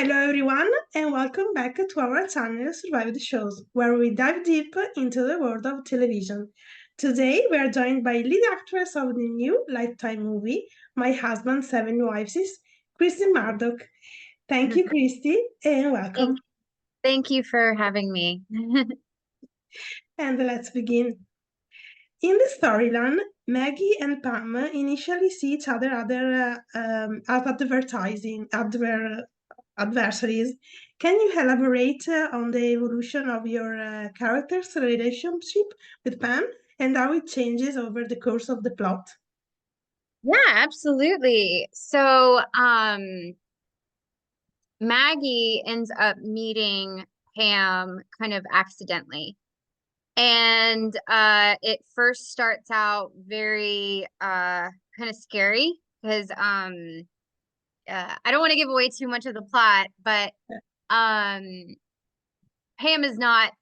Hello everyone and welcome back to our channel Survive the Shows, where we dive deep into the world of television. Today we are joined by lead actress of the new Lifetime movie, My Husband's Seven Wives, Kristi Murdock. Thank you, Kristi, and welcome. Thank, thank you for having me. And let's begin. In the storyline, Maggie and Pam initially see each other as adversaries. Can you elaborate on the evolution of your character's relationship with Pam and how it changes over the course of the plot? Yeah, absolutely. Maggie ends up meeting Pam kind of accidentally. And it first starts out very kind of scary because I don't want to give away too much of the plot, but um Pam is not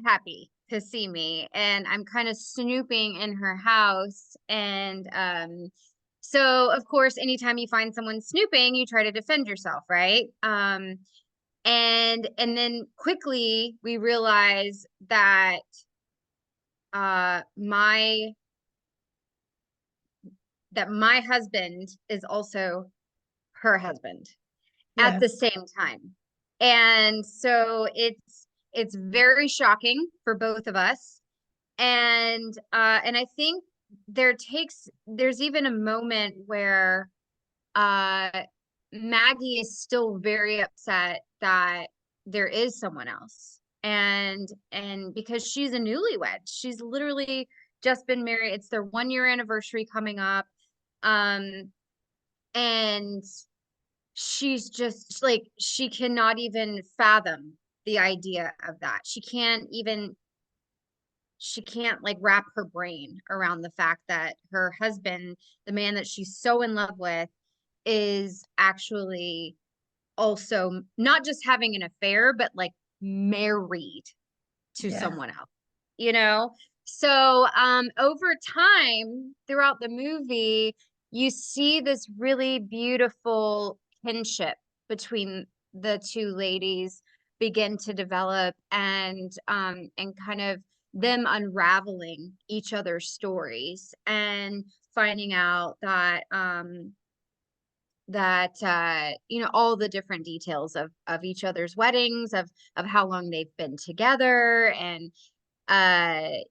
happy to see me, and I'm kind of snooping in her house. And so of course, anytime you find someone snooping, you try to defend yourself, right? And then quickly we realize that uh my my husband is also her husband at Yeah, the same time. And so it's very shocking for both of us. And I think there's even a moment where uh Maggie is still very upset that there is someone else. And because she's a newlywed, she's literally just been married. It's their 1 year anniversary coming up. Um and she's just like, she cannot even fathom the idea of that. She can't like wrap her brain around the fact that her husband, the man that she's so in love with, is actually also not just having an affair, but like married to yeah, someone else, you know? So over time throughout the movie, you see this really beautiful kinship between the two ladies begin to develop, and kind of them unraveling each other's stories and finding out that all the different details of each other's weddings, of how long they've been together. And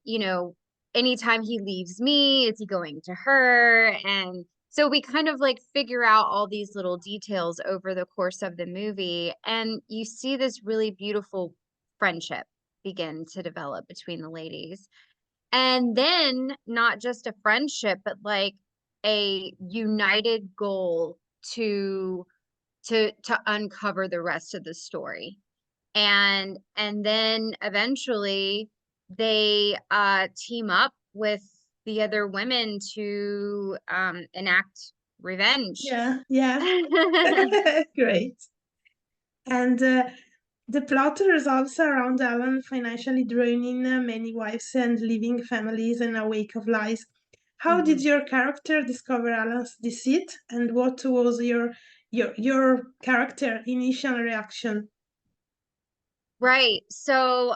you know anytime he leaves me, is he going to her? And so we kind of like figure out all these little details over the course of the movie, and you see this really beautiful friendship begin to develop between the ladies. And then not just a friendship, but like a united goal to to uncover the rest of the story. And then eventually they team up with the other women to enact revenge. yeah, yeah. Great. And the plot revolves around Alan financially draining many wives and leaving families in a wake of lies. How did Mhm. your character discover Alan's deceit, and what was your character initial reaction? Right. So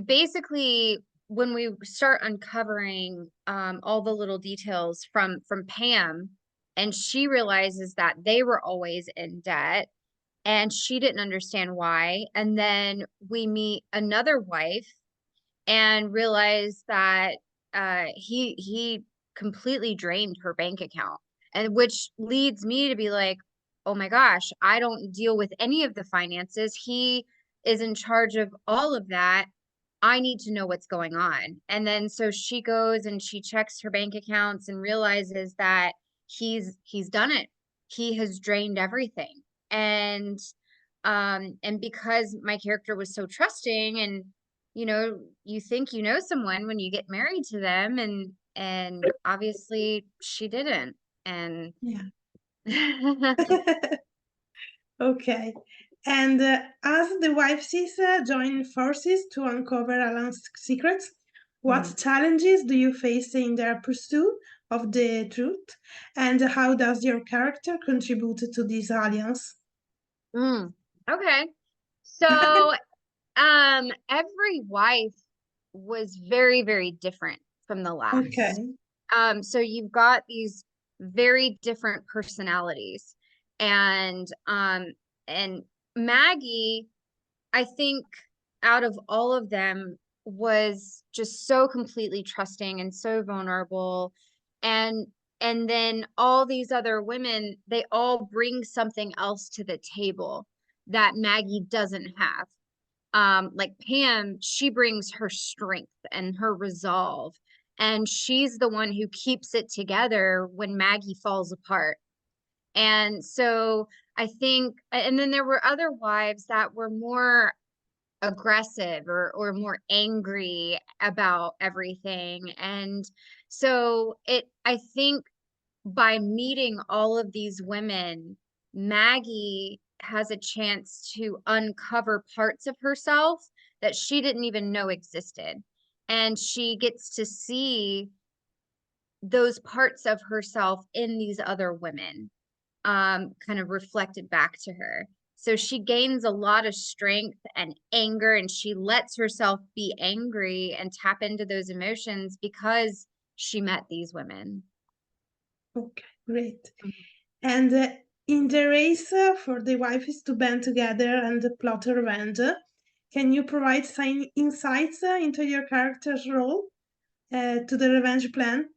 basically when we start uncovering all the little details from Pam, and she realizes that they were always in debt and she didn't understand why. And then we meet another wife and realize that he completely drained her bank account, and which leads me to be like, oh my gosh, I don't deal with any of the finances. He is in charge of all of that. I need to know what's going on. And then so she goes and she checks her bank accounts and realizes that he's done it. He has drained everything. And because my character was so trusting, and you think you know someone when you get married to them, and obviously she didn't. And Yeah. Okay. And as the wives join forces to uncover Alan's secrets, what challenges do you face in their pursuit of the truth? And how does your character contribute to this alliance? Mm, okay. So, every wife was very, very different from the last. Okay. So you've got these very different personalities, and and Maggie, I think out of all of them was just so completely trusting and so vulnerable. And and then all these other women, they all bring something else to the table that Maggie doesn't have. Like Pam, she brings her strength and her resolve, and she's the one who keeps it together when Maggie falls apart. And so I think, and then there were other wives that were more aggressive or more angry about everything. And so I think by meeting all of these women, Maggie has a chance to uncover parts of herself that she didn't even know existed. And she gets to see those parts of herself in these other women, kind of reflected back to her. So she gains a lot of strength and anger, and she lets herself be angry and tap into those emotions because she met these women. Okay, great. And in the race for the wives to band together and plot a revenge, can you provide some insights into your character's role to the revenge plan?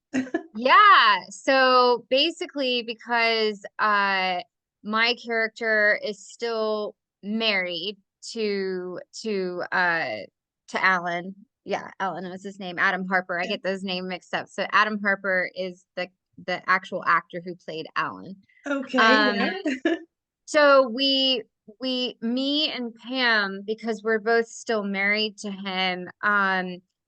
Yeah. So basically, because my character is still married to Alan. Yeah, Alan was his name. Adam Harper. I get those names mixed up. So Adam Harper is the actual actor who played Alan. Okay, Um, yeah. so me and Pam, because we're both still married to him,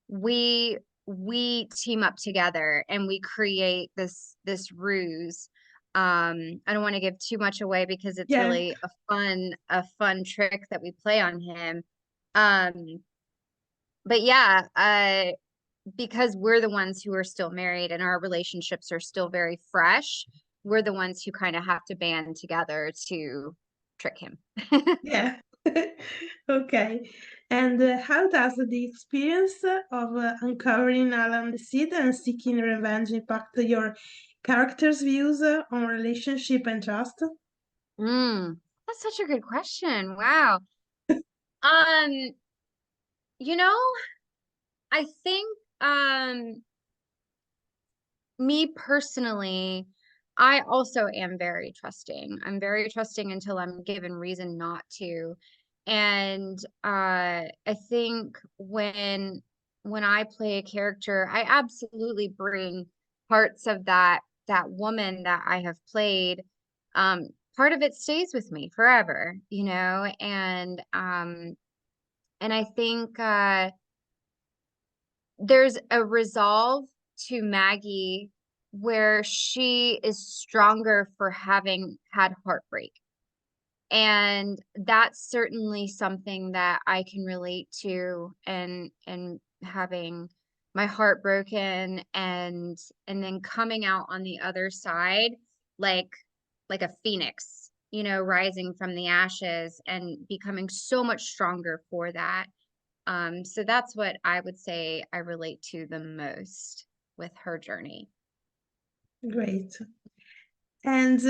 we we team up together and we create this ruse. I don't want to give too much away because it's Yeah, really a fun trick that we play on him. Um, but yeah, because we're the ones who are still married and our relationships are still very fresh, we're the ones who kind of have to band together to trick him. yeah. Okay. And how does the experience of uncovering Alan deceit and seeking revenge impact your character's views on relationship and trust? That's such a good question. Wow. Um, you know, I think me personally, I also am very trusting. I'm very trusting until I'm given reason not to. And I think when I play a character, I absolutely bring parts of that woman that I have played. Um, Part of it stays with me forever, and I think there's a resolve to Maggie where she is stronger for having had heartbreak. And that's certainly something that I can relate to, and having my heart broken and then coming out on the other side like like a phoenix, rising from the ashes and becoming so much stronger for that. So that's what I would say I relate to the most with her journey. Great. And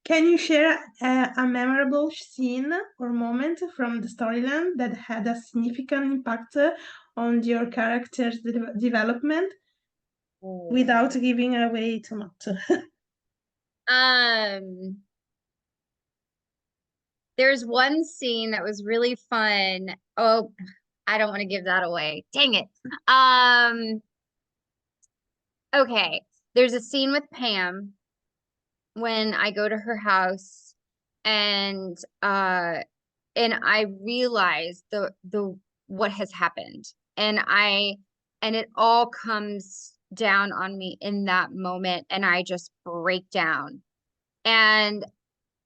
can you share a memorable scene or moment from the storyline that had a significant impact on your character's development without Oh. giving away too much? Um, there's one scene that was really fun. Oh, I don't want to give that away. Dang it. Um, okay. There's a scene with Pam when I go to her house and I realize the what has happened. And it all comes down on me in that moment and I just break down. And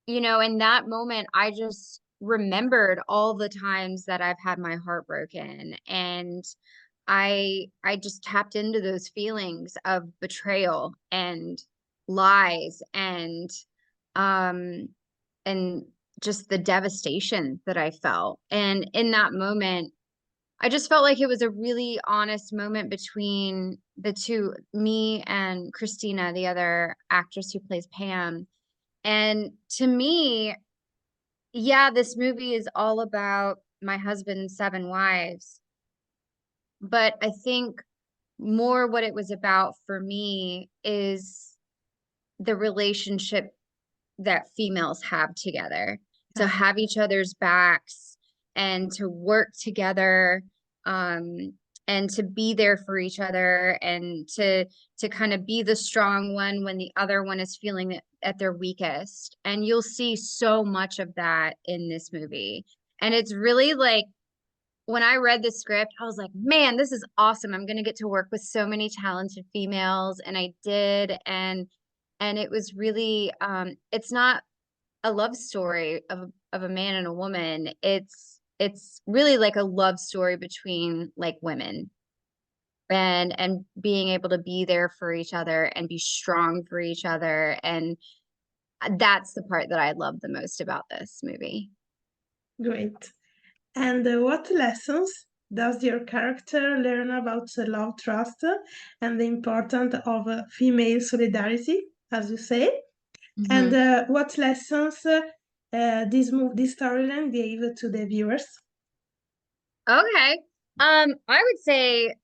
in that moment I just remembered all the times that I've had my heart broken, and I just tapped into those feelings of betrayal and lies um and just the devastation that I felt. And in that moment, I just felt like it was a really honest moment between the two, me and Christina, the other actress who plays Pam. And to me, yeah, this movie is all about my husband's seven wives, but I think more what it was about for me is the relationship that females have together, to Yeah, have each other's backs and to work together, um, and to be there for each other, and to kind of be the strong one when the other one is feeling at their weakest. And you'll see so much of that in this movie. And it's really like when I read the script, I was like, man, this is awesome. I'm going to get to work with so many talented females. And I did. And it was really, it's not a love story of a man and a woman. It's really like a love story between like women, and being able to be there for each other and be strong for each other. And that's the part that I love the most about this movie. great. And what lessons does your character learn about love, trust, and the importance of female solidarity, as you say? And Mhm. what lessons this storyline gave to the viewers? Okay. I would say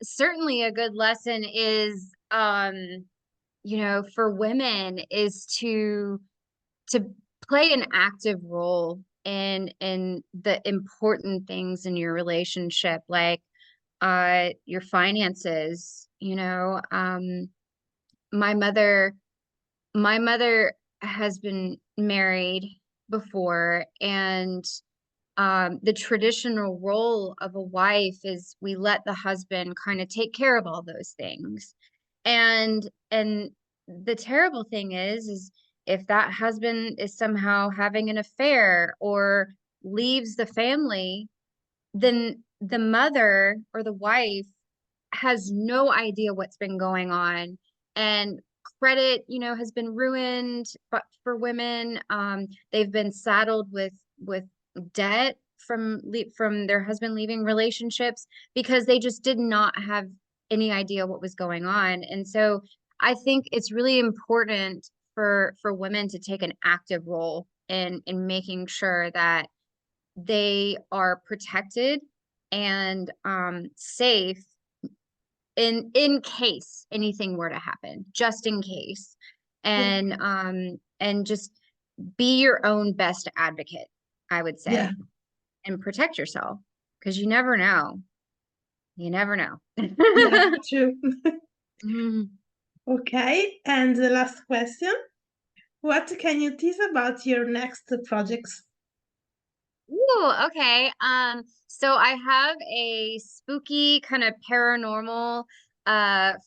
certainly a good lesson is, for women is to play an active role in the important things in your relationship, like your finances. My mother my mother has been married before, and the traditional role of a wife is we let the husband kind of take care of all those things. And the terrible thing is if that husband is somehow having an affair or leaves the family, then the mother or the wife has no idea what's been going on. And credit, has been ruined. But for women, they've been saddled with debt from their husband leaving relationships because they just did not have any idea what was going on. And so I think it's really important for women to take an active role in making sure that they are protected and safe in case anything were to happen, just in case. Yeah, And just be your own best advocate, I would yeah, say, and protect yourself because you never know. You never know. yeah, true. Mhm. Okay, and the last question. What can you tease about your next projects? Ooh, okay. So I have a spooky kind of paranormal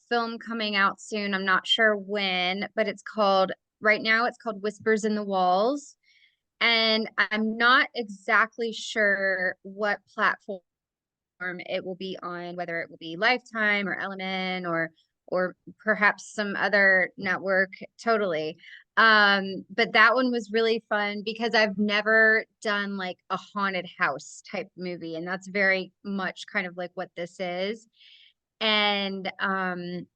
film coming out soon. I'm not sure when, but right now it's called Whispers in the Walls. And I'm not exactly sure what platform it will be on, whether it will be Lifetime or Element or perhaps some other network totally. But that one was really fun because I've never done like a haunted house type movie, and that's very much kind of like what this is. And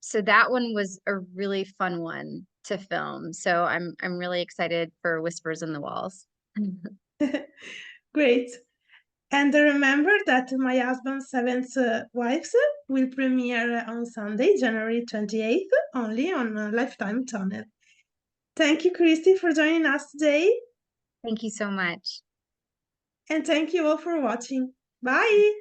so that one was a really fun one to film. So I'm really excited for Whispers in the Walls. Great. And remember that My Husband's Seventh Wives will premiere on Sunday, January 28th, only on Lifetime Channel. Thank you, Christy, for joining us today. Thank you so much. And thank you all for watching. Bye!